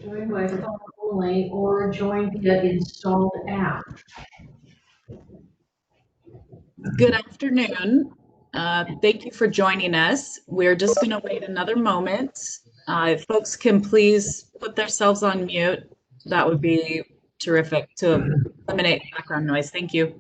Join by phone only or join via installed app. Good afternoon. Thank you for joining us. We're just going to wait another moment. If folks can please put themselves on mute, that would be terrific to eliminate background noise. Thank you.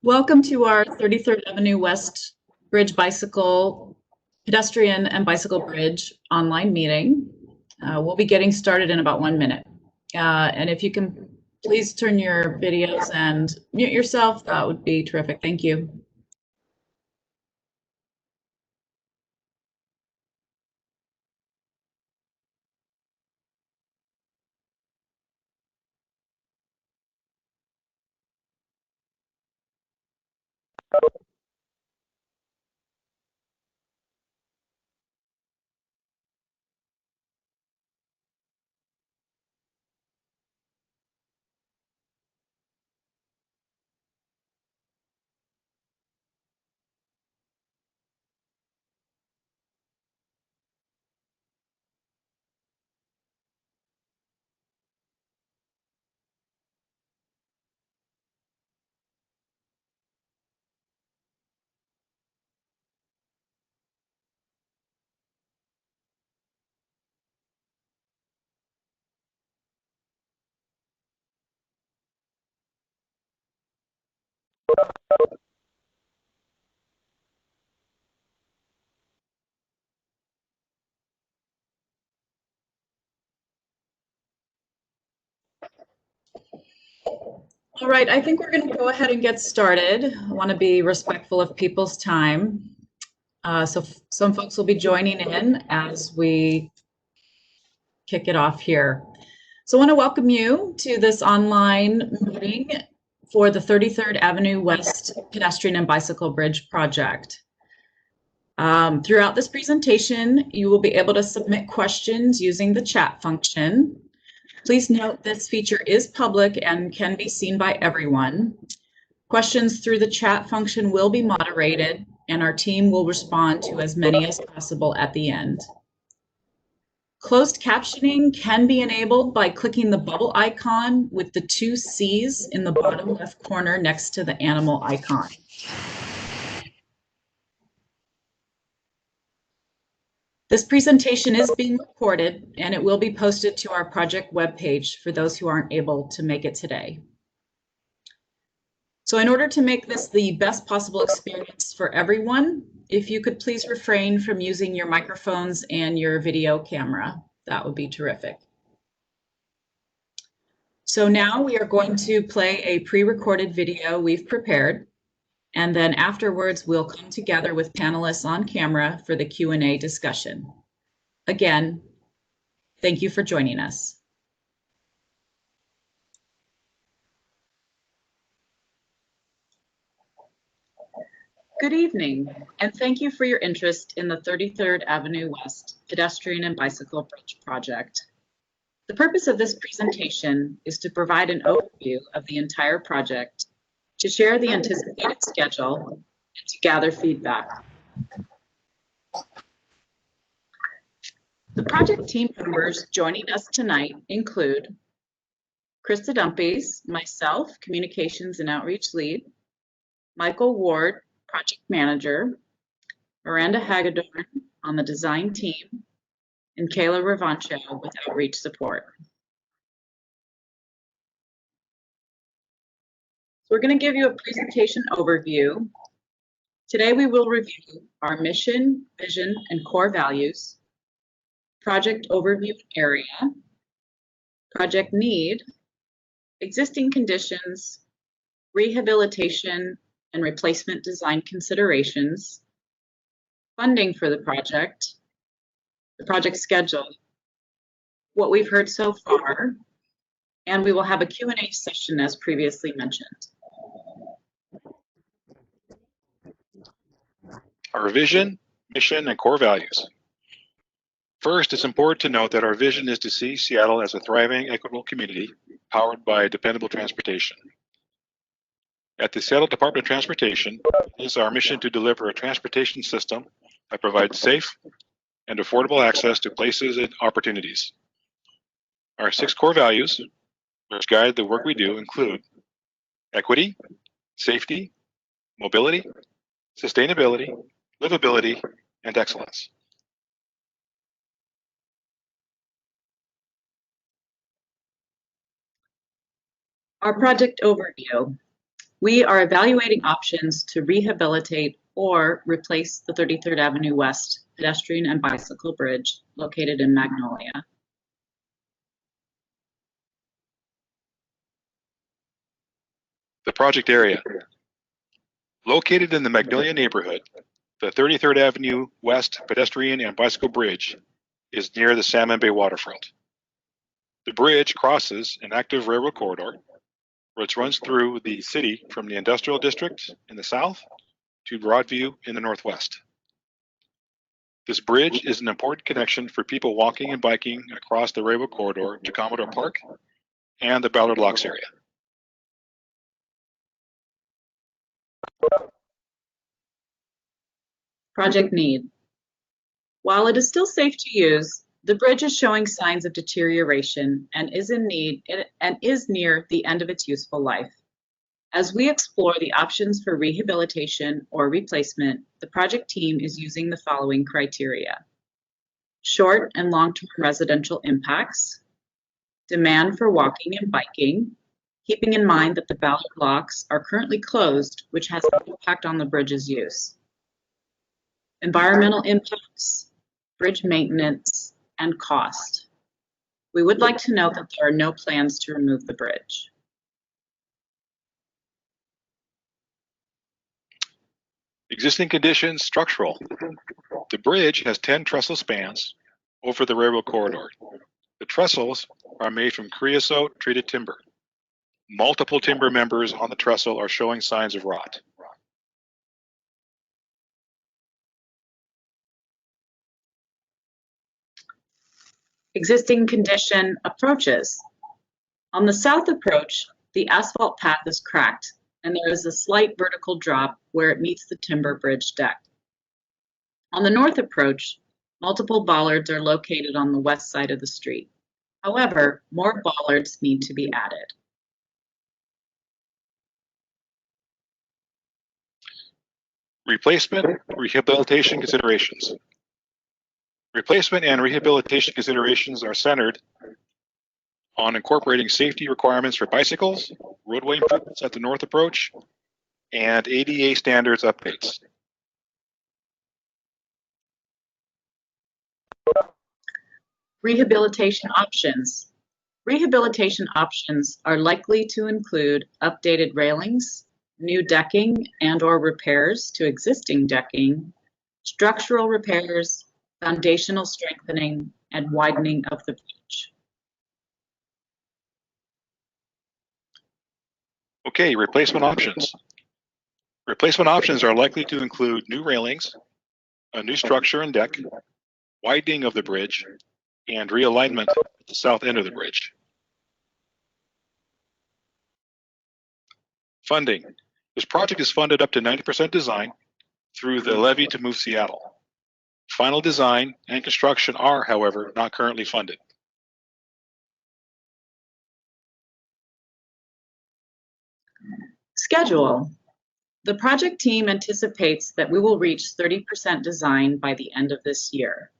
Welcome to our 33rd Avenue West Bridge Bicycle Pedestrian and Bicycle Bridge online meeting. We'll be getting started in about 1 minute. And if you can please turn your videos and mute yourself, that would be terrific. Thank you. All right, I think we're going to go ahead and get started. I want to be respectful of people's time. So some folks will be joining in as we kick it off here. So I want to welcome you to this online meeting for the 33rd Avenue West Pedestrian and Bicycle Bridge project. Throughout this presentation, you will be able to submit questions using the chat function. Please note this feature is public and can be seen by everyone. Questions through the chat function will be moderated, and our team will respond to as many as possible at the end. Closed captioning can be enabled by clicking the bubble icon with the 2 C's in the bottom left corner next to the animal icon. This presentation is being recorded, and it will be posted to our project webpage for those who aren't able to make it today. So in order to make this the best possible experience for everyone, if you could please refrain from using your microphones and your video camera, that would be terrific. So now we are going to play a pre-recorded video we've prepared, and then afterwards we'll come together with panelists on camera for the Q&A discussion. Again, thank you for joining us. Good evening, and thank you for your interest in the 33rd Avenue West Pedestrian and Bicycle Bridge project. The purpose of this presentation is to provide an overview of the entire project, to share the anticipated schedule, and to gather feedback. The project team members joining us tonight include Krista Dumpies, myself, Communications and Outreach Lead, Michael Ward, Project Manager, Miranda Hagedorn on the design team, and Kayla Ravancho with Outreach Support. So we're going to give you a presentation overview. Today we will review our mission, vision, and core values, project overview area, project need, existing conditions, rehabilitation and replacement design considerations, funding for the project schedule, what we've heard so far, and we will have a Q&A session as previously mentioned. Our vision, mission, and core values. First, it's important to note that our vision is to see Seattle as a thriving, equitable community powered by dependable transportation. At the Seattle Department of Transportation, it is our mission to deliver a transportation system that provides safe and affordable access to places and opportunities. Our 6 core values, which guide the work we do, include equity, safety, mobility, sustainability, livability, and excellence. Our project overview. We are evaluating options to rehabilitate or replace the 33rd Avenue West pedestrian and bicycle bridge located in Magnolia. The project area. Located in the Magnolia neighborhood, the 33rd Avenue West pedestrian and bicycle bridge is near the Salmon Bay waterfront. The bridge crosses an active railroad corridor, which runs through the city from the industrial district in the south to Broadview in the northwest. This bridge is an important connection for people walking and biking across the railroad corridor to Commodore Park and the Ballard Locks area. Project need. While it is still safe to use, the bridge is showing signs of deterioration and is near the end of its useful life. As we explore the options for rehabilitation or replacement, the project team is using the following criteria: short and long-term residential impacts, demand for walking and biking, keeping in mind that the Ballard Locks are currently closed, which has an impact on the bridge's use, environmental impacts, bridge maintenance, and cost. We would like to note that there are no plans to remove the bridge. Existing conditions, structural. The bridge has 10 trestle spans over the railroad corridor. The trestles are made from creosote treated timber. Multiple timber members on the trestle are showing signs of rot. Existing condition approaches. On the south approach, the asphalt path is cracked and there is a slight vertical drop where it meets the timber bridge deck. On the north approach, multiple bollards are located on the west side of the street. However, more bollards need to be added. Replacement, rehabilitation considerations. Replacement and rehabilitation considerations are centered on incorporating safety requirements for bicycles, roadway improvements at the north approach, and ADA standards updates. Rehabilitation options. Rehabilitation options are likely to include updated railings, new decking and/or repairs to existing decking, structural repairs, foundational strengthening, and widening of the bridge. Okay, replacement options. Replacement options are likely to include new railings, a new structure and deck, widening of the bridge, and realignment at the south end of the bridge. Funding. This project is funded up to 90% design through the levy to move Seattle. Final design and construction are, however, not currently funded. Schedule. The project team anticipates that we will reach 30% design by the end of this year,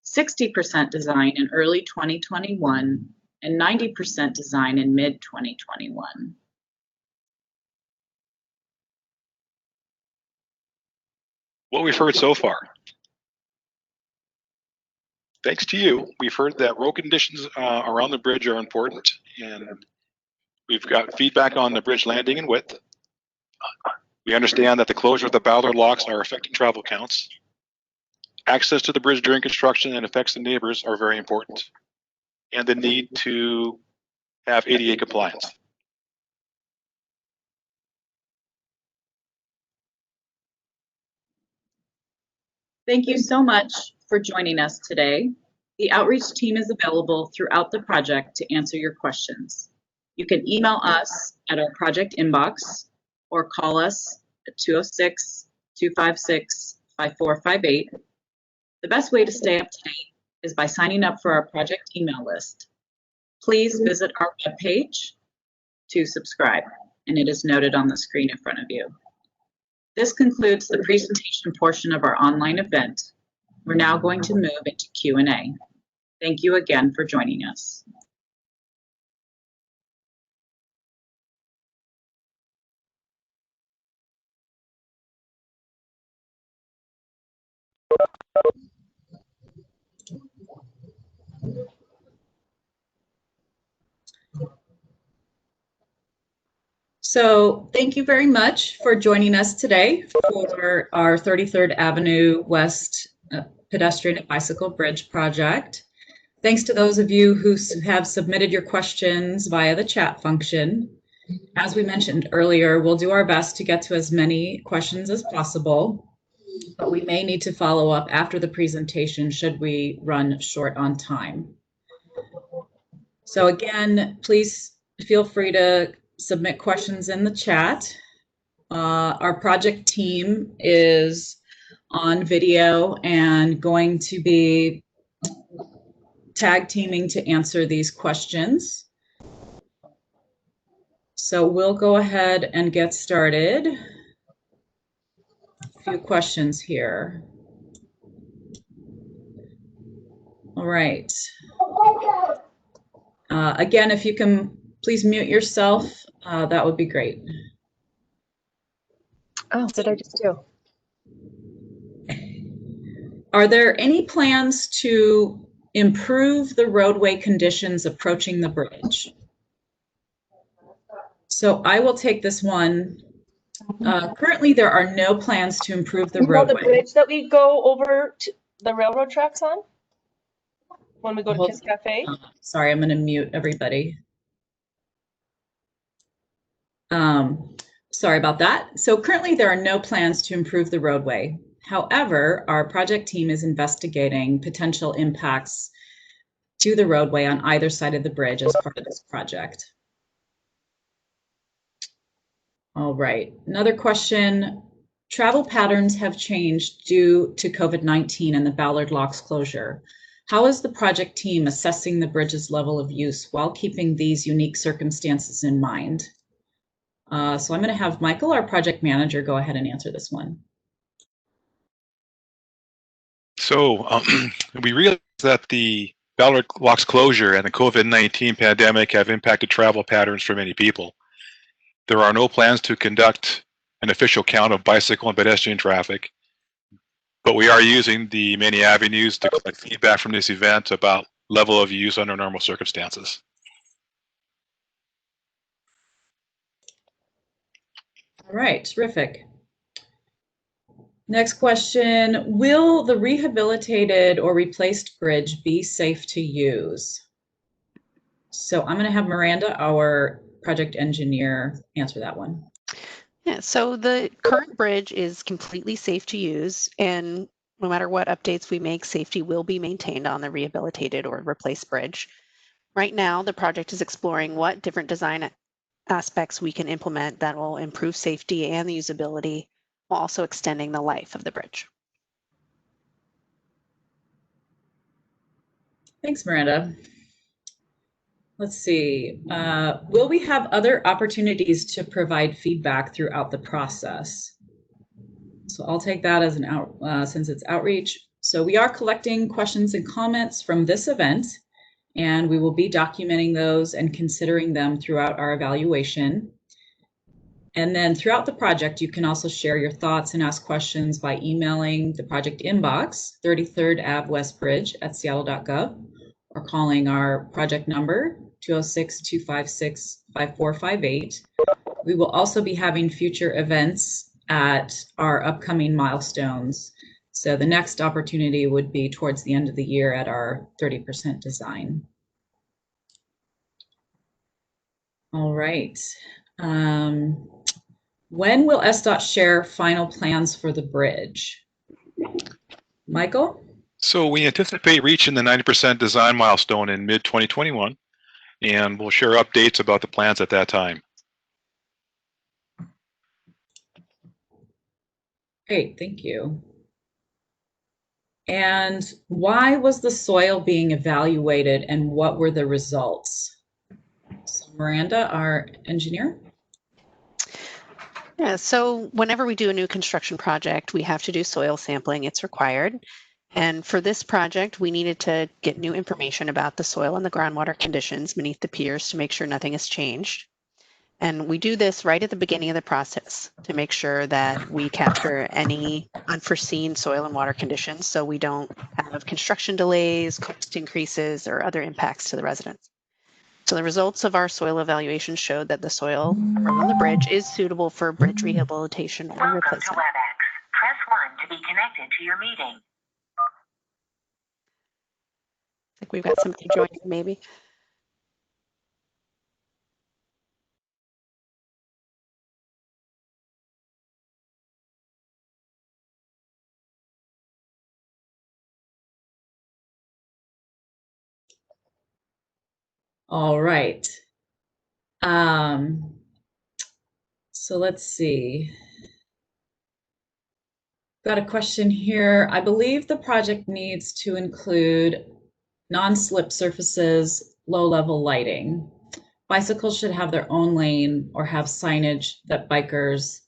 60% design in early 2021, and 90% design in mid-2021. What we've heard so far. Thanks to you, we've heard that road conditions around the bridge are important, and we've got feedback on the bridge landing and width. We understand that the closure of the ballard locks are affecting travel counts. Access to the bridge during construction and affects the neighbors are very important, and the need to have ADA compliance. Thank you so much for joining us today. The outreach team is available throughout the project to answer your questions. You can email us at our project inbox or call us at 206-256-5458. The best way to stay up to date is by signing up for our project email list. Please visit our webpage to subscribe, and it is noted on the screen in front of you. This concludes the presentation portion of our online event. We're now going to move into Q&A. Thank you again for joining us. So thank you very much for joining us today for our 33rd Avenue West pedestrian and bicycle bridge project. Thanks to those of you who have submitted your questions via the chat function. As we mentioned earlier, we'll do our best to get to as many questions as possible, but we may need to follow up after the presentation should we run short on time. So again, please feel free to submit questions in the chat. Our project team is on video and going to be tag teaming to answer these questions. So we'll go ahead and get started. A few questions here. All right. Again, if you can please mute yourself, that would be great. Oh, did I just do? Are there any plans to improve the roadway conditions approaching the bridge? So I will take this one. Currently, there are no plans to improve the roadway. The bridge that we go over to the railroad tracks on when we go to Kiss Cafe? Sorry, I'm going to mute everybody. Sorry about that. So currently there are no plans to improve the roadway. However, our project team is investigating potential impacts to the roadway on either side of the bridge as part of this project. All right, another question. Travel patterns have changed due to COVID-19 and the Ballard Locks closure. How is the project team assessing the bridge's level of use while keeping these unique circumstances in mind? So I'm going to have Michael, our project manager, go ahead and answer this one. So we realize that the Ballard Locks closure and the COVID-19 pandemic have impacted travel patterns for many people. There are no plans to conduct an official count of bicycle and pedestrian traffic, but we are using the many avenues to collect feedback from this event about level of use under normal circumstances. All right, terrific. Next question, will the rehabilitated or replaced bridge be safe to use? So I'm going to have Miranda, our project engineer, answer that one. Yeah, so the current bridge is completely safe to use, and no matter what updates we make, safety will be maintained on the rehabilitated or replaced bridge. Right now, the project is exploring what different design aspects we can implement that will improve safety and the usability while also extending the life of the bridge. Thanks, Miranda. Let's see. Will we have other opportunities to provide feedback throughout the process? So I'll take that as since it's outreach. So we are collecting questions and comments from this event, and we will be documenting those and considering them throughout our evaluation. And then throughout the project, you can also share your thoughts and ask questions by emailing the project inbox, 33rd Ave West Bridge at seattle.gov, or calling our project number, 206-256-5458. We will also be having future events at our upcoming milestones. So the next opportunity would be towards the end of the year at our 30% design. All right. When will SDOT share final plans for the bridge? Michael? So we anticipate reaching the 90% design milestone in mid-2021, and we'll share updates about the plans at that time. Great, thank you. And why was the soil being evaluated and what were the results? So Miranda, our engineer. Yeah, so whenever we do a new construction project, we have to do soil sampling. It's required. And for this project, we needed to get new information about the soil and the groundwater conditions beneath the piers to make sure nothing has changed. And we do this right at the beginning of the process to make sure that we capture any unforeseen soil and water conditions so we don't have construction delays, cost increases, or other impacts to the residents. So the results of our soil evaluation showed that the soil around the bridge is suitable for bridge rehabilitation or Welcome replacement. to WebEx. Press 1 to be connected to your meeting. I think we've got somebody joining maybe. All right. So let's see. Got a question here. I believe the project needs to include non-slip surfaces, low-level lighting. Bicycles should have their own lane or have signage that bikers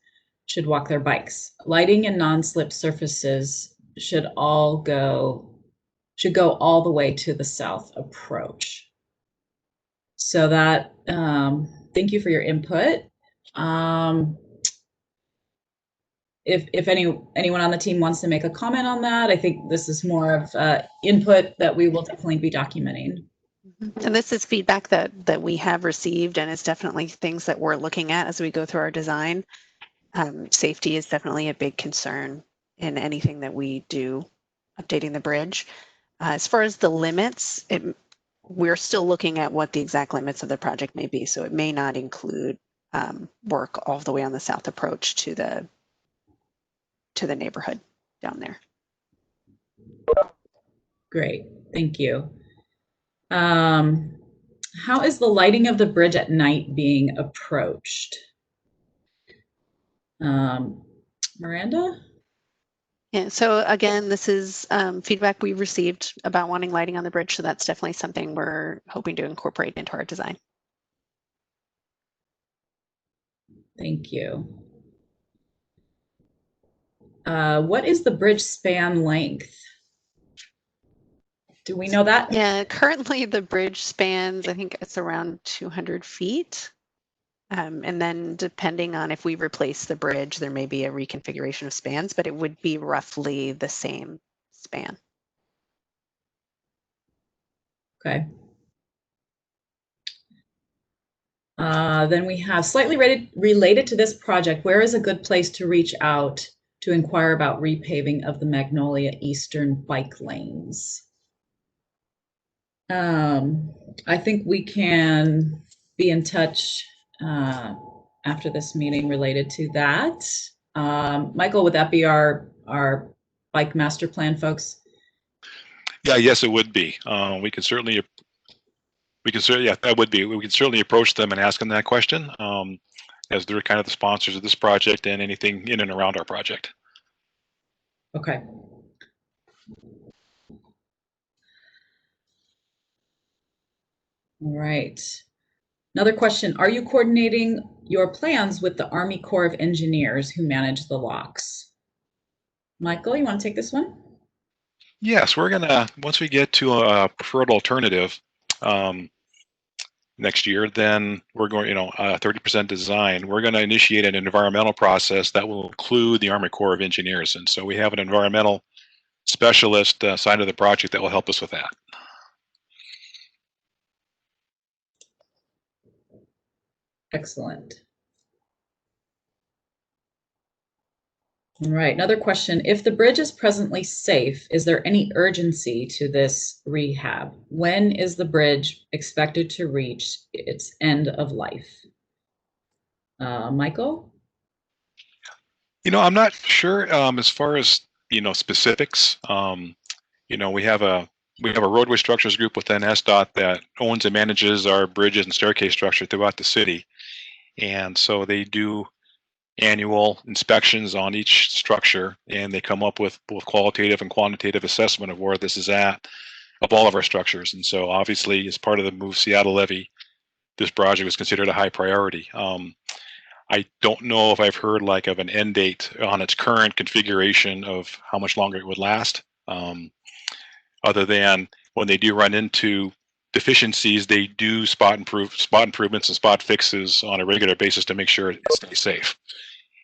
should walk their bikes. Lighting and non-slip surfaces should go all the way to the south approach. So that, thank you for your input. If anyone on the team wants to make a comment on that, I think this is more of input that we will definitely be documenting. And this is feedback that we have received, and it's definitely things that we're looking at as we go through our design. Safety is definitely a big concern in anything that we do updating the bridge. As far as the limits, we're still looking at what the exact limits of the project may be. So it may not include work all the way on the south approach to the neighborhood down there. Great, thank you. How is the lighting of the bridge at night being approached? Miranda? Yeah, so again, this is feedback we received about wanting lighting on the bridge. So that's definitely something we're hoping to incorporate into our design. Thank you. What is the bridge span length? Do we know that? Yeah, currently the bridge spans, I think it's around 200 feet. And then depending on if we replace the bridge, there may be a reconfiguration of spans, but it would be roughly the same span. Okay. Then we have slightly related to this project, where is a good place to reach out to inquire about repaving of the Magnolia Eastern bike lanes? I think we can be in touch after this meeting related to that. Michael, would that be our bike master plan folks? Yeah, yes, it would be. We can certainly, yeah, that would be. We can certainly approach them and ask them that question, as they're kind of the sponsors of this project and anything in and around our project. Okay. All right. Another question, are you coordinating your plans with the Army Corps of Engineers who manage the locks? Michael, you want to take this one? Yes, we're gonna, once we get to a preferred alternative next year, then we're going, 30% design, we're gonna initiate an environmental process that will include the Army Corps of Engineers. And so we have an environmental specialist side of the project that will help us with that. Excellent. All right, another question. If the bridge is presently safe, is there any urgency to this rehab? When is the bridge expected to reach its end of life? Michael? I'm not sure as far as, specifics. We have a roadway structures group within SDOT that owns and manages our bridges and staircase structure throughout the city. And so they do annual inspections on each structure, and they come up with both qualitative and quantitative assessment of where this is at, of all of our structures. And so obviously, as part of the Move Seattle levy, this project was considered a high priority. I don't know if I've heard like of an end date on its current configuration of how much longer it would last, other than when they do run into deficiencies, they do spot improvements and spot fixes on a regular basis to make sure it stays safe.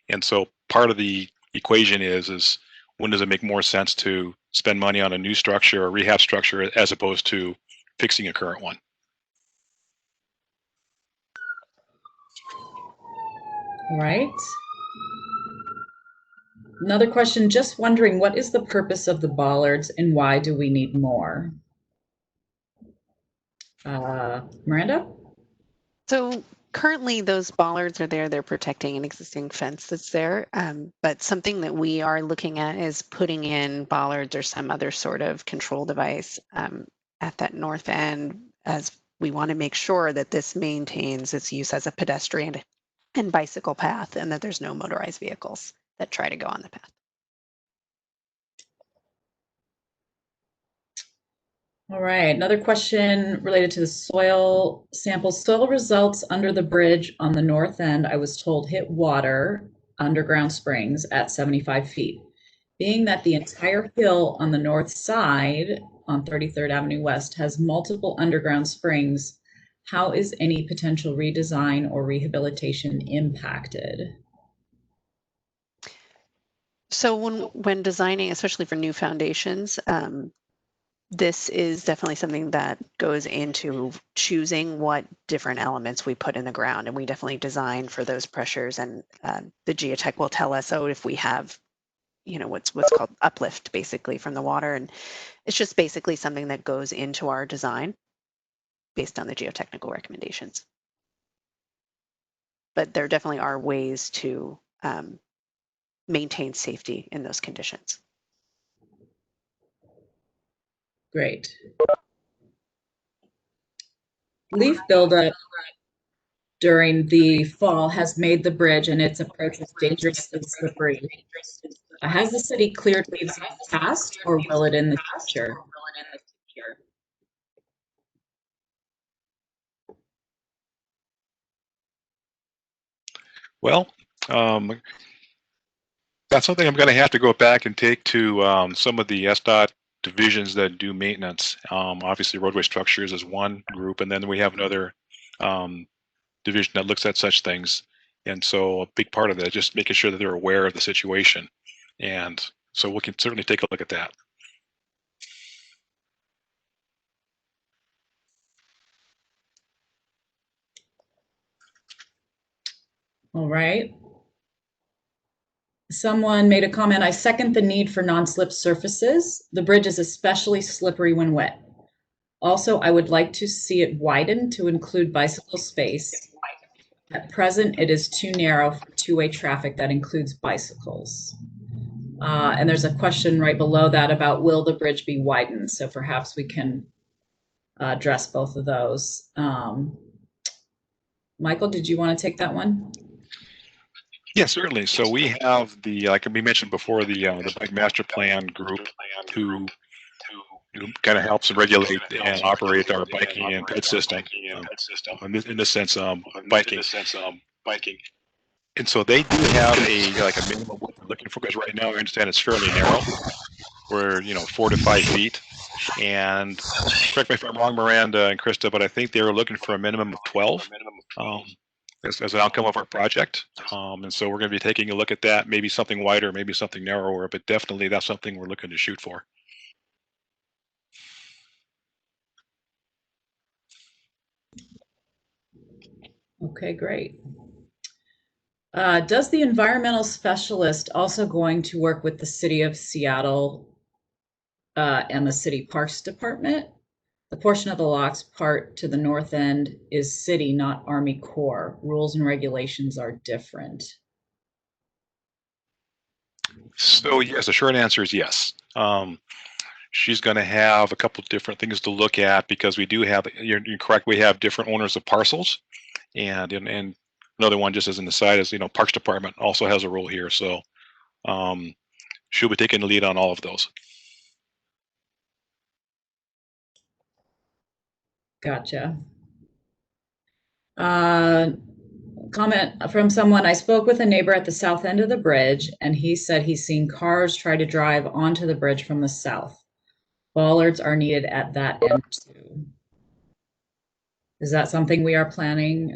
And so part of the equation is when does it make more sense to spend money on a new structure or rehab structure as opposed to fixing a current one? All right. Another question, just wondering, what is the purpose of the bollards and why do we need more? Miranda? So currently those bollards are there, they're protecting an existing fence that's there. But something that we are looking at is putting in bollards or some other sort of control device at that north end, as we want to make sure that this maintains its use as a pedestrian and bicycle path and that there's no motorized vehicles that try to go on the path. All right, another question related to the soil samples. Soil results under the bridge on the north end, I was told, hit water underground springs at 75 feet. Being that the entire hill on the north side on 33rd Avenue West has multiple underground springs, how is any potential redesign or rehabilitation impacted? So when designing, especially for new foundations, this is definitely something that goes into choosing what different elements we put in the ground, and we definitely design for those pressures. And the geotech will tell us, oh, if we have, what's called uplift, basically from the water, and it's just basically something that goes into our design based on the geotechnical recommendations. But there definitely are ways to maintain safety in those conditions. Great. Leaf buildup during the fall has made the bridge and its approaches dangerous and slippery. Has the city cleared leaves in the past, or will it in the future? Well, that's something I'm going to have to go back and take to some of the SDOT divisions that do maintenance. Obviously, roadway structures is one group, and then we have another division that looks at such things. And so a big part of that is just making sure that they're aware of the situation. And so we can certainly take a look at that. All right. Someone made a comment, I second the need for non-slip surfaces. The bridge is especially slippery when wet. Also, I would like to see it widened to include bicycle space. At present, it is too narrow for two-way traffic that includes bicycles. And there's a question right below that about will the bridge be widened? So perhaps we can address both of those. Michael, did you want to take that one? Yeah, certainly. So we have the, like we mentioned before, the bike master plan group who kind of helps regulate and operate our biking and ped system. In this sense, biking. And so they do have a minimum what we're looking for, because right now I understand it's fairly narrow. We're 4 to 5 feet. And correct me if I'm wrong, Miranda and Krista, but I think they were looking for a minimum of 12 as an outcome of our project. And so we're going to be taking a look at that, maybe something wider, maybe something narrower, but definitely that's something we're looking to shoot for. Okay, great. Does the environmental specialist also going to work with the City of Seattle and the City Parks Department? The portion of the locks part to the north end is city, not Army Corps. Rules and regulations are different. So yes, the short answer is yes. She's going to have a couple different things to look at, because we do have, you're correct, we have different owners of parcels, and another one, just as an aside, is Parks Department also has a role here. So she'll be taking the lead on all of those. Gotcha. Comment from someone: I spoke with a neighbor at the south end of the bridge, and he said he's seen cars try to drive onto the bridge from the south. Bollards are needed at that end too. Is that something we are planning,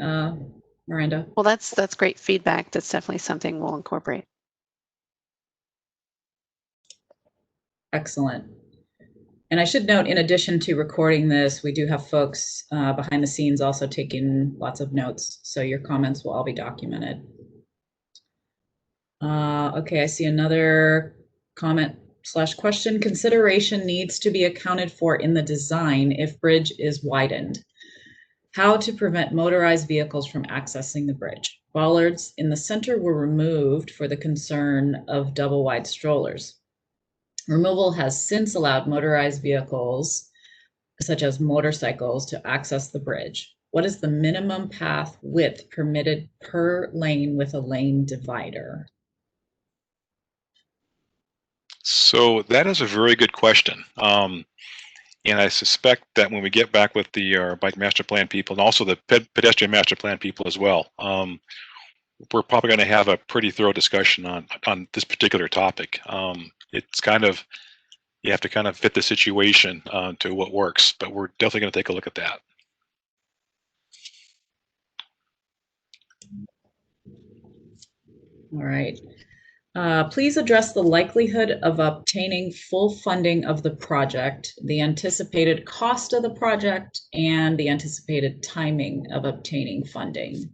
Miranda? Well, that's great feedback. That's definitely something we'll incorporate. Excellent. And I should note, in addition to recording this, we do have folks behind the scenes also taking lots of notes, so your comments will all be documented. Okay, I see another comment / question. Consideration needs to be accounted for in the design if bridge is widened. How to prevent motorized vehicles from accessing the bridge. Bollards in the center were removed for the concern of double wide strollers. Removal has since allowed motorized vehicles, such as motorcycles, to access the bridge. What is the minimum path width permitted per lane with a lane divider? So that is a very good question. And I suspect that when we get back with the bike master plan people, and also the pedestrian master plan people as well, we're probably going to have a pretty thorough discussion on this particular topic. It's kind of, you have to kind of fit the situation to what works, but we're definitely going to take a look at that. All right. Please address the likelihood of obtaining full funding of the project, the anticipated cost of the project, and the anticipated timing of obtaining funding.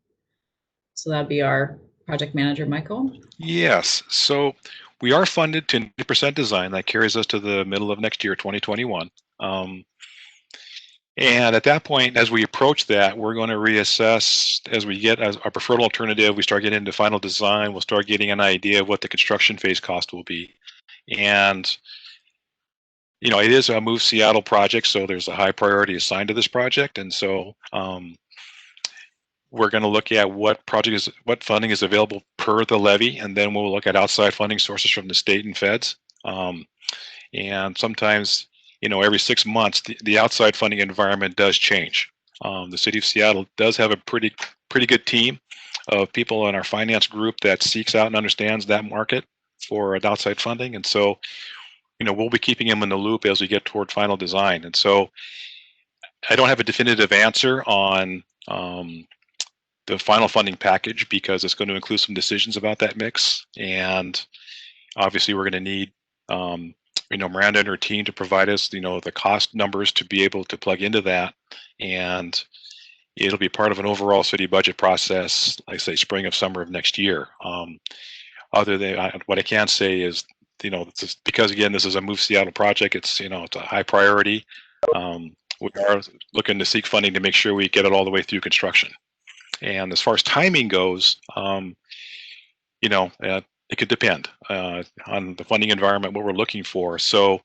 So that'd be our project manager, Michael. Yes, so we are funded to 90% design. That carries us to the middle of next year, 2021. And at that point, as we approach that, we're going to reassess as we get as our preferred alternative. We start getting into final design. We'll start getting an idea of what the construction phase cost will be. And, it is a Move Seattle project, so there's a high priority assigned to this project. And so we're going to look at what funding is available per the levy, and then we'll look at outside funding sources from the state and feds. And sometimes, every 6 months, the outside funding environment does change. The city of Seattle does have a pretty good team of people in our finance group that seeks out and understands that market for outside funding. And so, we'll be keeping them in the loop as we get toward final design. And so I don't have a definitive answer on the final funding package, because it's going to include some decisions about that mix. And obviously we're going to need Miranda and her team to provide us the cost numbers to be able to plug into that, and it'll be part of an overall city budget process, like I say, spring of summer of next year. Other than what I can say is, because again, this is a Move Seattle project, it's it's a high priority. We are looking to seek funding to make sure we get it all the way through construction. And as far as timing goes, it could depend on the funding environment, what we're looking for. So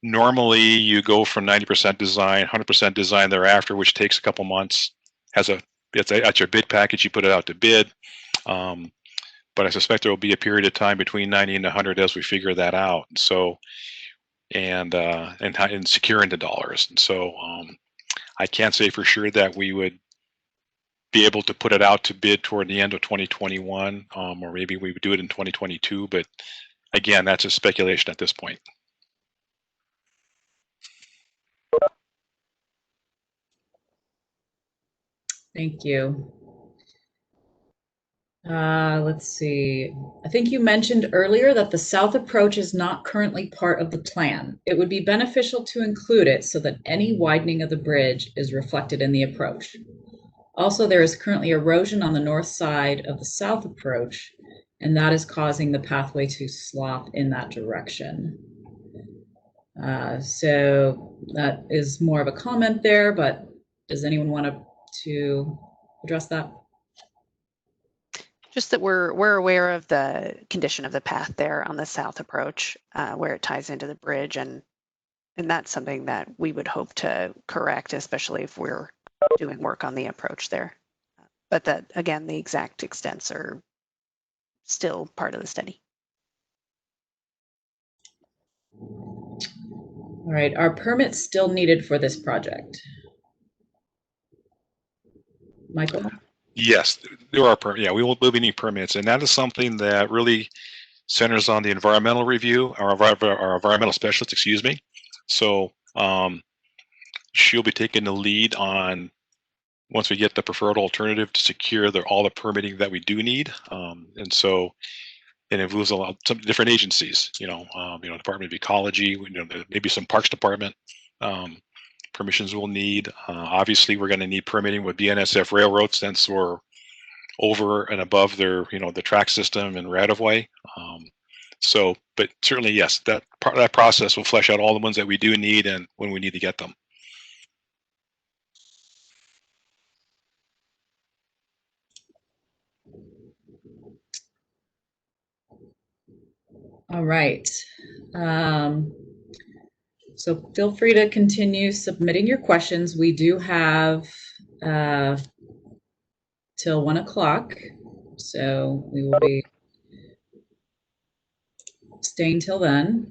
normally you go from 90% design, 100% design thereafter, which takes a couple months. That's your bid package, you put it out to bid. But I suspect there will be a period of time between 90 and 100 as we figure that out. So, and securing the dollars. And so I can't say for sure that we would be able to put it out to bid toward the end of 2021, or maybe we would do it in 2022. But again, that's a speculation at this point. Thank you. Let's see. I think you mentioned earlier that the south approach is not currently part of the plan. It would be beneficial to include it so that any widening of the bridge is reflected in the approach. Also, there is currently erosion on the north side of the south approach, and that is causing the pathway to slope in that direction. So that is more of a comment there, but does anyone want to address that? Just that we're aware of the condition of the path there on the south approach, where it ties into the bridge, and that's something that we would hope to correct, especially if we're doing work on the approach there. But that, again, the exact extents are still part of the study. All right, are permits still needed for this project? Michael? Yes, there are permits. Yeah, we will be needing permits, and that is something that really centers on the environmental review, our environmental specialist, excuse me. So she'll be taking the lead on once we get the preferred alternative to secure all the permitting that we do need, and so it involves some different agencies. Department of Ecology, maybe some Parks Department. Permissions we'll need. Obviously, we're going to need permitting with BNSF Railroad since we're over and above their, the track system and right of way. But certainly, yes, that process will flesh out all the ones that we do need and when we need to get them. All right. So feel free to continue submitting your questions. We do have till 1 o'clock, so we will be staying till then.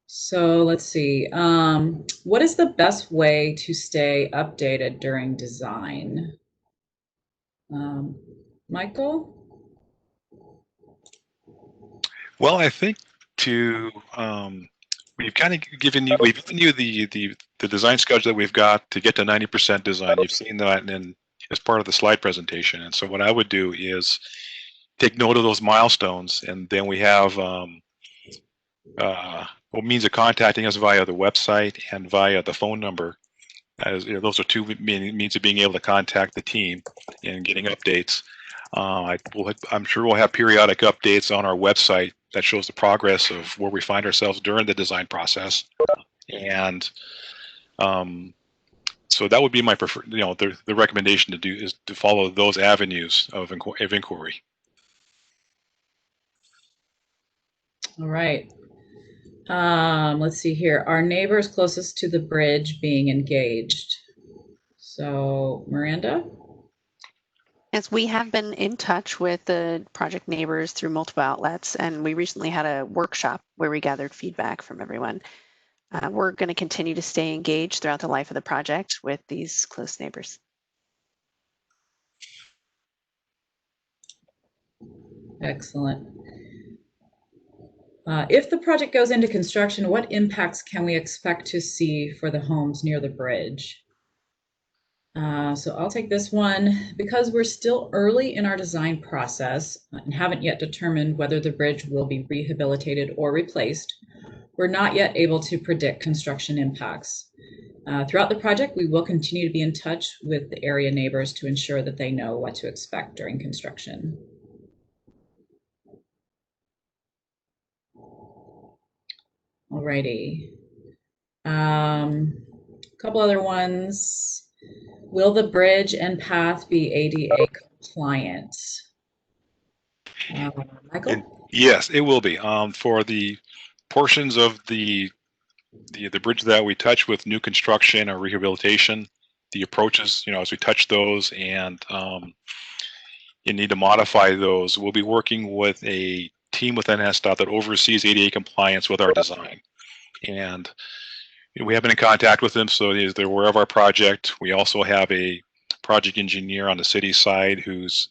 So let's see. What is the best way to stay updated during design? Michael? Well, I think we've given you the design schedule that we've got to get to 90% design. You've seen that as part of the slide presentation. And so what I would do is take note of those milestones, and then we have means of contacting us via the website and via the phone number. Those are two means of being able to contact the team and getting updates. I'm sure we'll have periodic updates on our website that shows the progress of where we find ourselves during the design process. And so that would be my preferred, the recommendation to do is to follow those avenues of inquiry. All right. Let's see here. Are neighbors closest to the bridge being engaged? So Miranda? Yes, we have been in touch with the project neighbors through multiple outlets, and we recently had a workshop where we gathered feedback from everyone. We're going to continue to stay engaged throughout the life of the project with these close neighbors. Excellent. If the project goes into construction, what impacts can we expect to see for the homes near the bridge? So I'll take this one. Because we're still early in our design process and haven't yet determined whether the bridge will be rehabilitated or replaced, we're not yet able to predict construction impacts. Throughout the project, we will continue to be in touch with the area neighbors to ensure that they know what to expect during construction. Alrighty. A couple other ones. Will the bridge and path be ADA compliant? Michael? Yes, it will be. For the portions of the bridge that we touch with new construction or rehabilitation, the approaches, as we touch those and you need to modify those, we'll be working with a team within SDOT that oversees ADA compliance with our design. And we have been in contact with them, so they're aware of our project. We also have a project engineer on the city side who's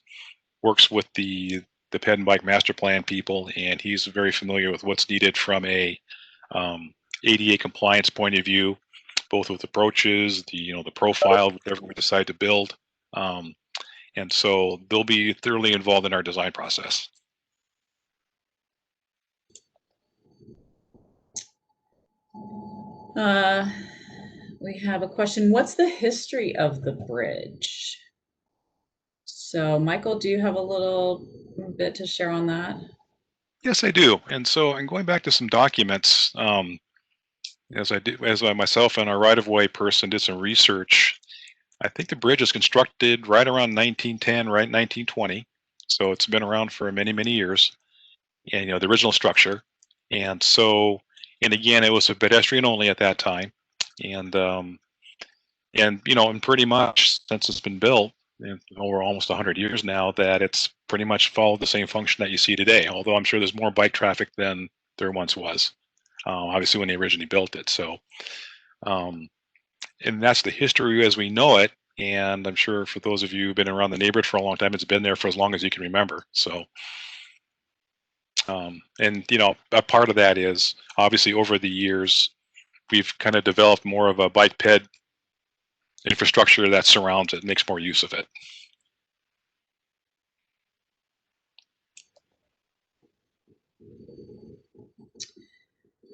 works with the Ped and Bike Master Plan people, and he's very familiar with what's needed from a ADA compliance point of view, both with approaches, the profile, whatever we decide to build. And so they'll be thoroughly involved in our design process. We have a question. What's the history of the bridge? So Michael, do you have a little bit to share on that? Yes, I do. And so I'm going back to some documents. As I myself and our right-of-way person did some research, I think the bridge was constructed right around 1910, right 1920. So it's been around for many, many years. And the original structure. And so, and again, it was a pedestrian only at that time. And and pretty much since it's been built over almost 100 years now, that it's pretty much followed the same function that you see today. Although I'm sure there's more bike traffic than there once was, obviously when they originally built it. So, and that's the history as we know it. And I'm sure for those of you who've been around the neighborhood for a long time, it's been there for as long as you can remember. So, and a part of that is obviously over the years, we've kind of developed more of a bike ped infrastructure that surrounds it, makes more use of it.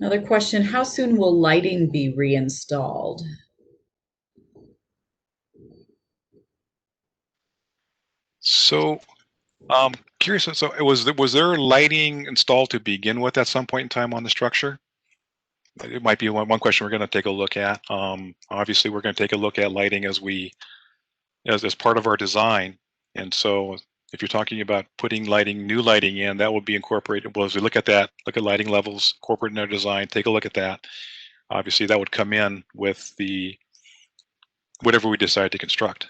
Another question, how soon will lighting be reinstalled? So curious, so was there lighting installed to begin with at some point in time on the structure? It might be one question we're going to take a look at. Obviously, we're going to take a look at lighting as part of our design. And so if you're talking about putting new lighting in, that will be incorporated. Well, as we look at lighting levels, incorporated in our design, take a look at that. Obviously, that would come in with whatever we decide to construct.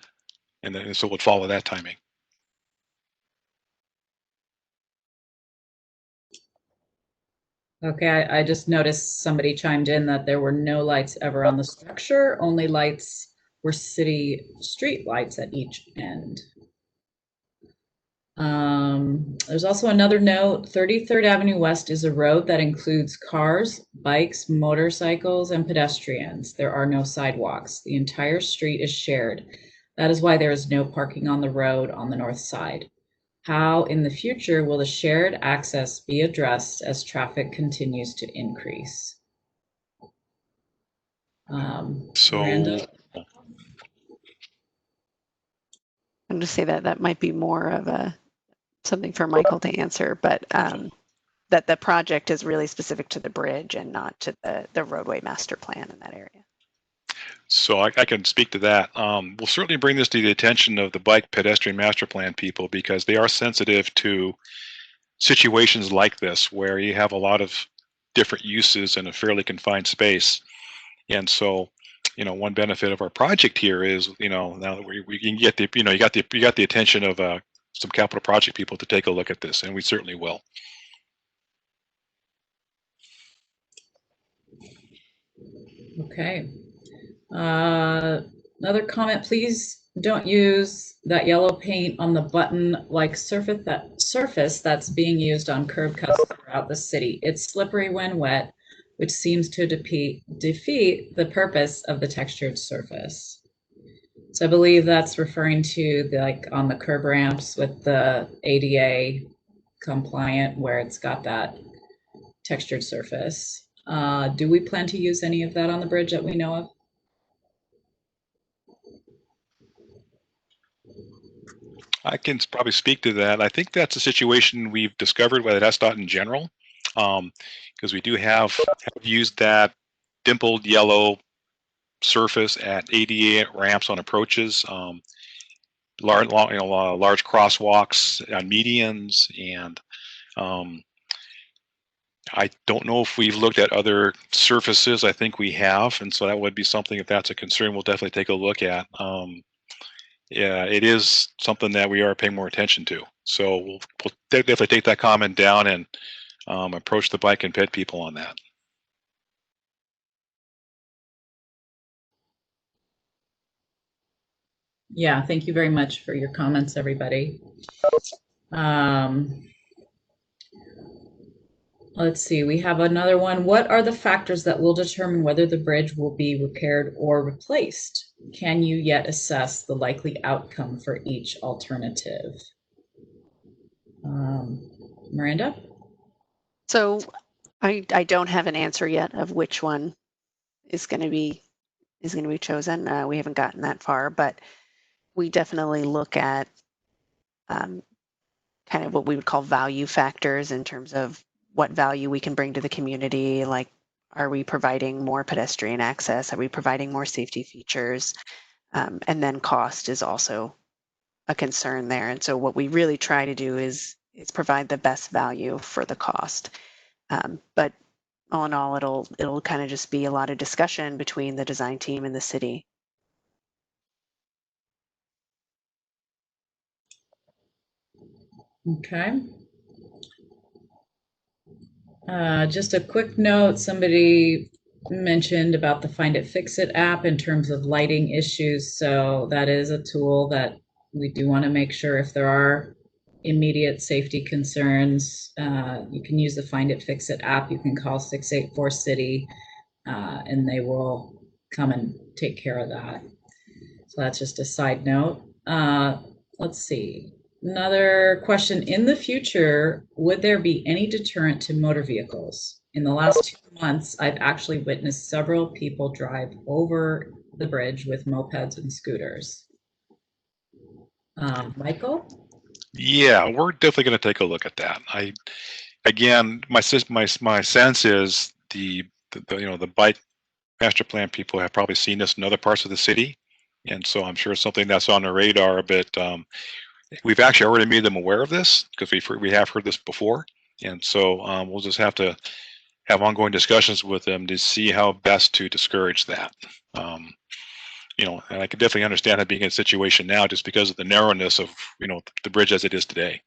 And then so it would follow that timing. Okay, I just noticed somebody chimed in that there were no lights ever on the structure, only lights were city street lights at each end. There's also another note, 33rd Avenue West is a road that includes cars, bikes, motorcycles, and pedestrians. There are no sidewalks. The entire street is shared. That is why there is no parking on the road on the north side. How in the future will the shared access be addressed as traffic continues to increase? Miranda? I'm going to say that might be more of something for Michael to answer, but that the project is really specific to the bridge and not to the roadway master plan in that area. So I can speak to that. We'll certainly bring this to the attention of the bike pedestrian master plan people, because they are sensitive to situations like this where you have a lot of different uses in a fairly confined space. And so, one benefit of our project here is, now that we can get you got the attention of some capital project people to take a look at this, and we certainly will. Okay. Another comment, please don't use that yellow paint on the button-like surface that's being used on curb cuts throughout the city. It's slippery when wet, which seems to defeat the purpose of the textured surface. So I believe that's referring to on the curb ramps with the ADA compliant, where it's got that textured surface. Do we plan to use any of that on the bridge that we know of? I can probably speak to that. I think that's a situation we've discovered with SDOT in general, because we do have used that dimpled yellow surface at ADA ramps on approaches, large crosswalks on medians, and I don't know if we've looked at other surfaces. I think we have, and so that would be something, if that's a concern, we'll definitely take a look at. Yeah, it is something that we are paying more attention to. So we'll definitely take that comment down and approach the bike and ped people on that. Yeah, thank you very much for your comments, everybody. Let's see, we have another one. What are the factors that will determine whether the bridge will be repaired or replaced? Can you yet assess the likely outcome for each alternative? Miranda? So I don't have an answer yet of which one is going to be chosen. We haven't gotten that far, but we definitely look at kind of what we would call value factors in terms of what value we can bring to the community. Like, are we providing more pedestrian access? Are we providing more safety features? And then cost is also a concern there. And so what we really try to do is provide the best value for the cost. But all in all, it'll kind of just be a lot of discussion between the design team and the city. Okay. Just a quick note, somebody mentioned about the Find It, Fix It app in terms of lighting issues. So that is a tool that we do want to make sure if there are immediate safety concerns, you can use the Find It, Fix It app. You can call 684 City and they will come and take care of that. So that's just a side note. Let's see. Another question, in the future, would there be any deterrent to motor vehicles? In the last 2 months, I've actually witnessed several people drive over the bridge with mopeds and scooters. Michael? Yeah, we're definitely going to take a look at that. Again, my sense is the bike master plan people have probably seen this in other parts of the city, and so I'm sure it's something that's on the radar. But we've actually already made them aware of this because we have heard this before, and so we'll just have to have ongoing discussions with them to see how best to discourage that. And I can definitely understand that being in a situation now just because of the narrowness of the bridge as it is today.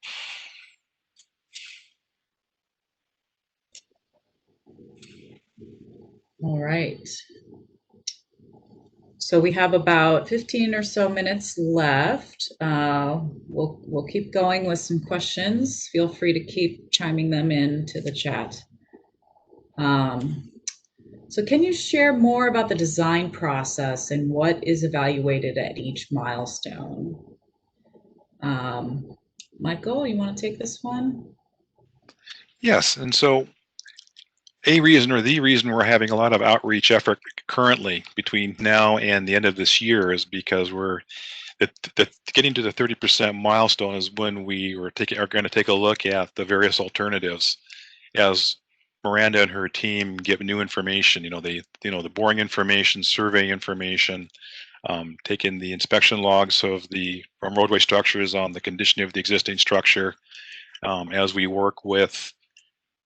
All right. So we have about 15 or so minutes left. We'll keep going with some questions. Feel free to keep chiming them into the chat. So can you share more about the design process and what is evaluated at each milestone? Michael, you want to take this one? Yes, and so the reason we're having a lot of outreach effort currently between now and the end of this year is because we're getting to the 30% milestone is when we are going to take a look at the various alternatives as Miranda and her team give new information. The boring information, survey information, taking the inspection logs of from roadway structures on the condition of the existing structure, as we work with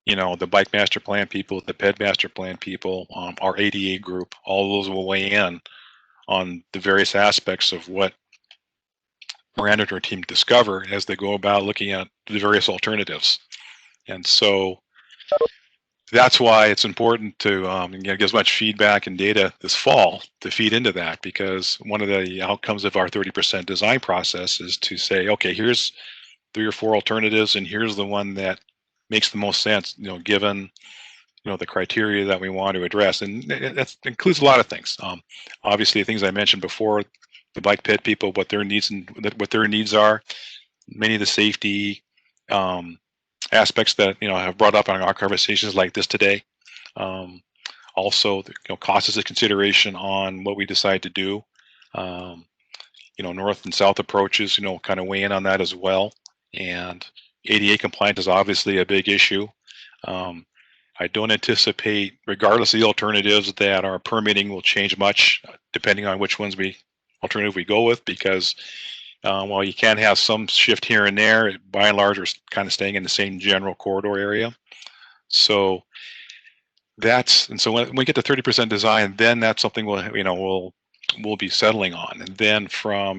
the bike master plan people, the ped master plan people, our ADA group. All those will weigh in on the various aspects of what Miranda and her team discover as they go about looking at the various alternatives. And so that's why it's important to get as much feedback and data this fall to feed into that, because one of the outcomes of our 30% design process is to say, okay, here's 3 or 4 alternatives, and here's the one that makes the most sense, given the criteria that we want to address. And that includes a lot of things. Obviously, things I mentioned before, the bike ped people, what their needs are, many of the safety aspects that have brought up on our conversations like this today. Also, cost is a consideration on what we decide to do. North and south approaches, kind of weigh in on that as well. And ADA compliance is obviously a big issue. I don't anticipate, regardless of the alternatives, that our permitting will change much depending on which alternative we go with, because while you can have some shift here and there, by and large, we're kind of staying in the same general corridor area. So so when we get to 30% design, then that's something we'll be settling on. And then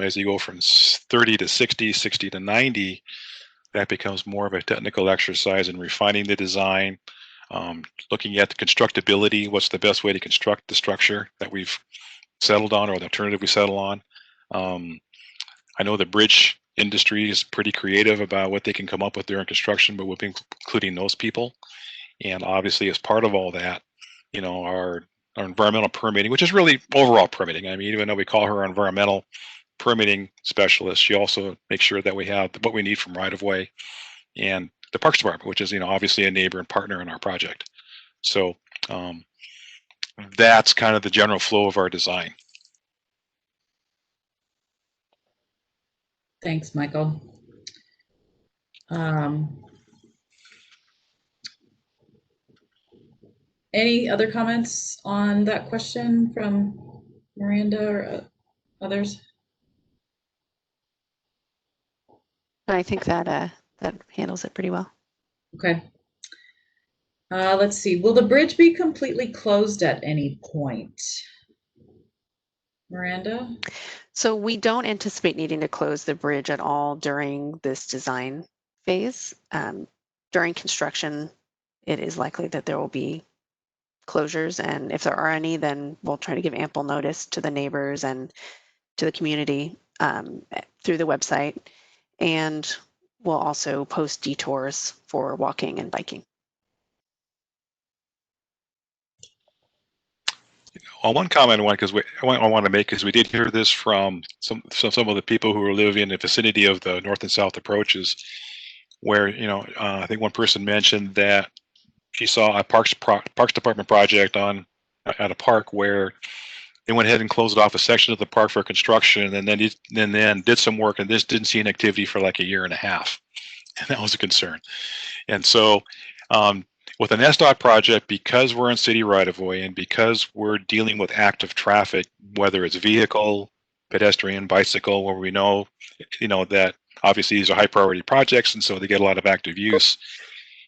as you go from 30 to 60, 60 to 90, that becomes more of a technical exercise in refining the design, looking at the constructability, what's the best way to construct the structure that we've settled on, or the alternative we settle on. I know the bridge industry is pretty creative about what they can come up with during construction, but we'll be including those people. And obviously, as part of all that, our environmental permitting, which is really overall permitting. I mean, even though we call her our environmental permitting specialist, she also makes sure that we have what we need from right of way and the Parks Department, which is obviously a neighbor and partner in our project. So that's kind of the general flow of our design. Thanks, Michael. Any other comments on that question from Miranda or others? I think that that handles it pretty well. Okay. Let's see. Will the bridge be completely closed at any point? Miranda? So we don't anticipate needing to close the bridge at all during this design phase. During construction, it is likely that there will be closures, and if there are any, then we'll try to give ample notice to the neighbors and to the community through the website, and we'll also post detours for walking and biking. One comment I want to make is we did hear this from some of the people who are living in the vicinity of the north and south approaches, where I think one person mentioned that she saw a Parks Department project at a park where they went ahead and closed off a section of the park for construction, and then did some work, and this didn't see an activity for like a year and a half, and that was a concern. And so with an SDOT project, because we're in city right of way and because we're dealing with active traffic, whether it's vehicle, pedestrian, bicycle, where we know that obviously these are high priority projects, and so they get a lot of active use.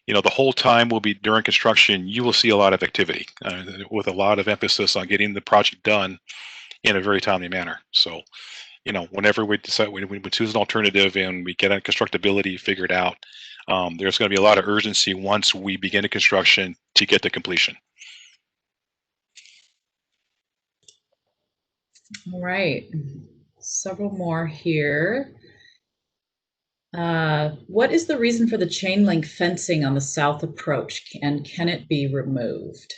The whole time will be during construction, you will see a lot of activity with a lot of emphasis on getting the project done in a very timely manner. So, whenever we decide, when we choose an alternative and we get a constructability figured out, there's going to be a lot of urgency once we begin a construction to get to completion. All right, several more here. What is the reason for the chain link fencing on the south approach, and can it be removed?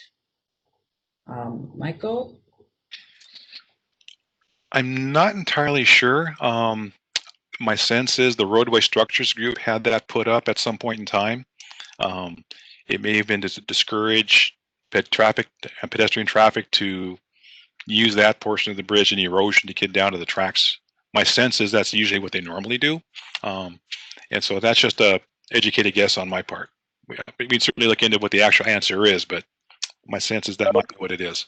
Michael? I'm not entirely sure. My sense is the Roadway Structures Group had that put up at some point in time. It may have been to discourage pedestrian traffic to use that portion of the bridge and erosion to get down to the tracks. My sense is that's usually what they normally do. And so that's just a educated guess on my part. We'd certainly look into what the actual answer is, but my sense is that might be what it is.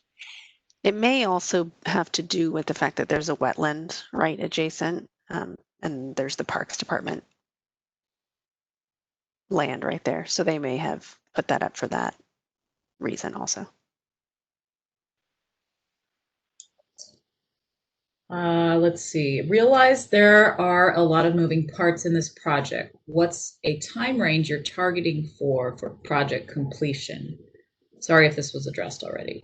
It may also have to do with the fact that there's a wetland right adjacent, and there's the Parks Department land right there. So they may have put that up for that reason also. Let's see. Realize there are a lot of moving parts in this project. What's a time range you're targeting for project completion? Sorry if this was addressed already.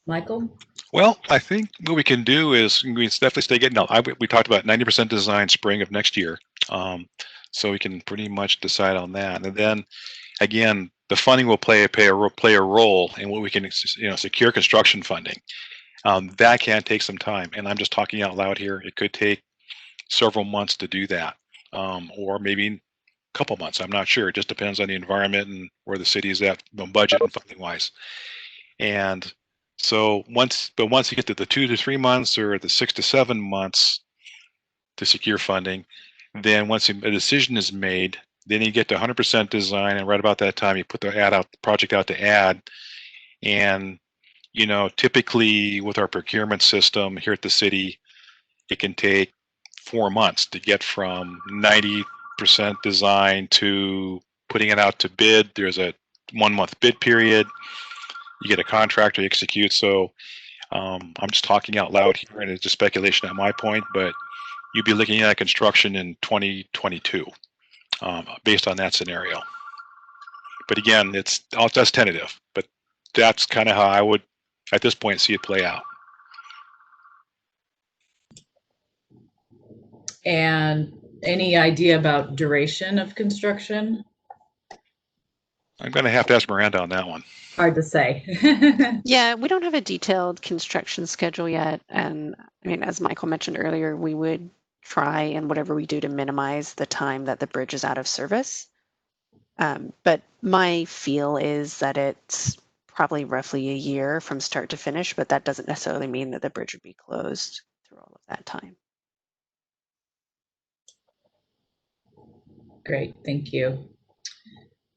Michael? Well, I think what we can do is we definitely stay getting. We talked about 90% design spring of next year, so we can pretty much decide on that. And then, again, the funding will play a role in what we can, secure construction funding. That can take some time, and I'm just talking out loud here. It could take several months to do that, or maybe a couple months. I'm not sure. It just depends on the environment and where the city is at, budget and funding wise. And so once you get to the 2 to 3 months or the 6 to 7 months to secure funding, then once a decision is made, then you get to 100% design, and right about that time you put the project out to ad, and typically with our procurement system here at the city, it can take 4 months to get from 90% design to putting it out to bid. There's a 1-month bid period. You get a contractor to execute. So I'm just talking out loud here, and it's just speculation at my point, but you'd be looking at construction in 2022 based on that scenario. But again, that's tentative, but that's kind of how I would, at this point, see it play out. And any idea about duration of construction? I'm going to have to ask Miranda on that one. Hard to say. Yeah, we don't have a detailed construction schedule yet. And I mean, as Michael mentioned earlier, we would try and whatever we do to minimize the time that the bridge is out of service. But my feel is that it's probably roughly a year from start to finish, but that doesn't necessarily mean that the bridge would be closed through all of that time. Great, thank you.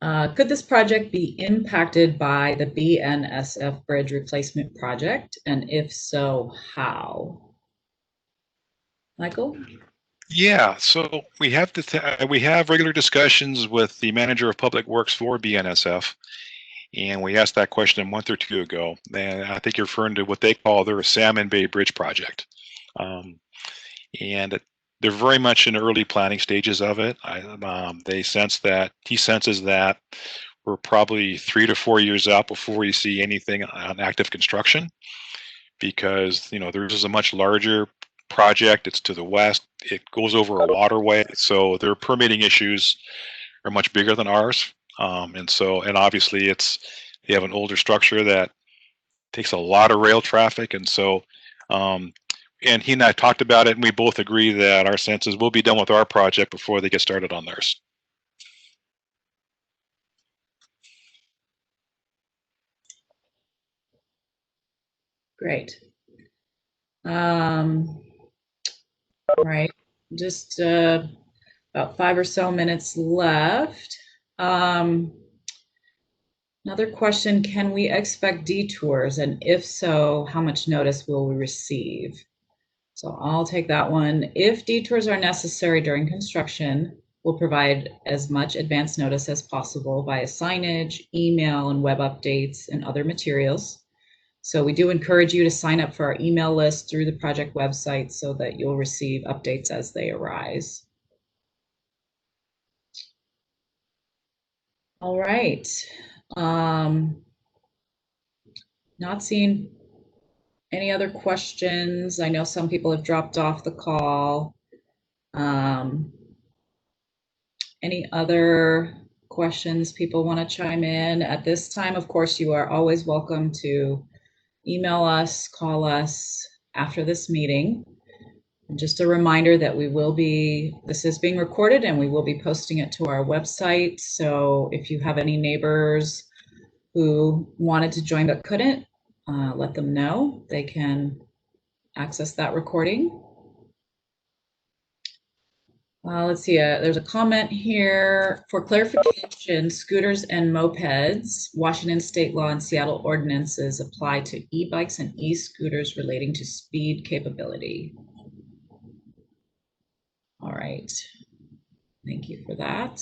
Could this project be impacted by the BNSF bridge replacement project? And if so, how? Michael? Yeah, so we have regular discussions with the manager of public works for BNSF, and we asked that question a month or two ago. And I think you're referring to what they call their Salmon Bay Bridge project, and they're very much in early planning stages of it. He senses that we're probably 3 to 4 years out before we see anything on active construction, because this is a much larger project. It's to the west. It goes over a waterway, so their permitting issues are much bigger than ours. And obviously they have an older structure that takes a lot of rail traffic, and so and he and I talked about it, and we both agree that our sense is we'll be done with our project before they get started on theirs. Great. All right, just about 5 or so minutes left. Another question, can we expect detours? And if so, how much notice will we receive? So I'll take that one. If detours are necessary during construction, we'll provide as much advance notice as possible via signage, email, and web updates and other materials. So we do encourage you to sign up for our email list through the project website so that you'll receive updates as they arise. All right. Not seeing any other questions. I know some people have dropped off the call. Any other questions people want to chime in? At this time, of course, you are always welcome to email us, call us after this meeting. And just a reminder that this is being recorded and we will be posting it to our website. So if you have any neighbors who wanted to join but couldn't, let them know. They can access that recording. Let's see, there's a comment here. For clarification, scooters and mopeds, Washington state law and Seattle ordinances apply to e-bikes and e-scooters relating to speed capability. All right, thank you for that.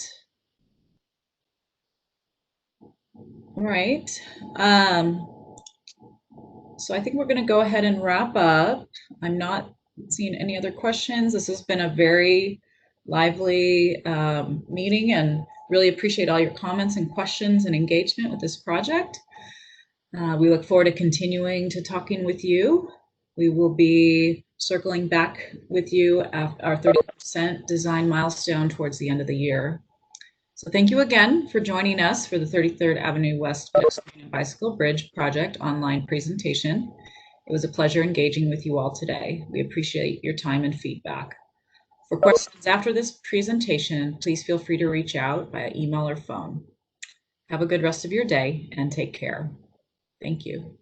All right, so I think we're going to go ahead and wrap up. I'm not seeing any other questions. This has been a very lively meeting, and really appreciate all your comments and questions and engagement with this project. We look forward to continuing to talking with you. We will be circling back with you at our 30% design milestone towards the end of the year. So thank you again for joining us for the 33rd Avenue West Pedestrian and Bicycle Bridge Project online presentation. It was a pleasure engaging with you all today. We appreciate your time and feedback. For questions after this presentation, please feel free to reach out via email or phone. Have a good rest of your day and take care. Thank you.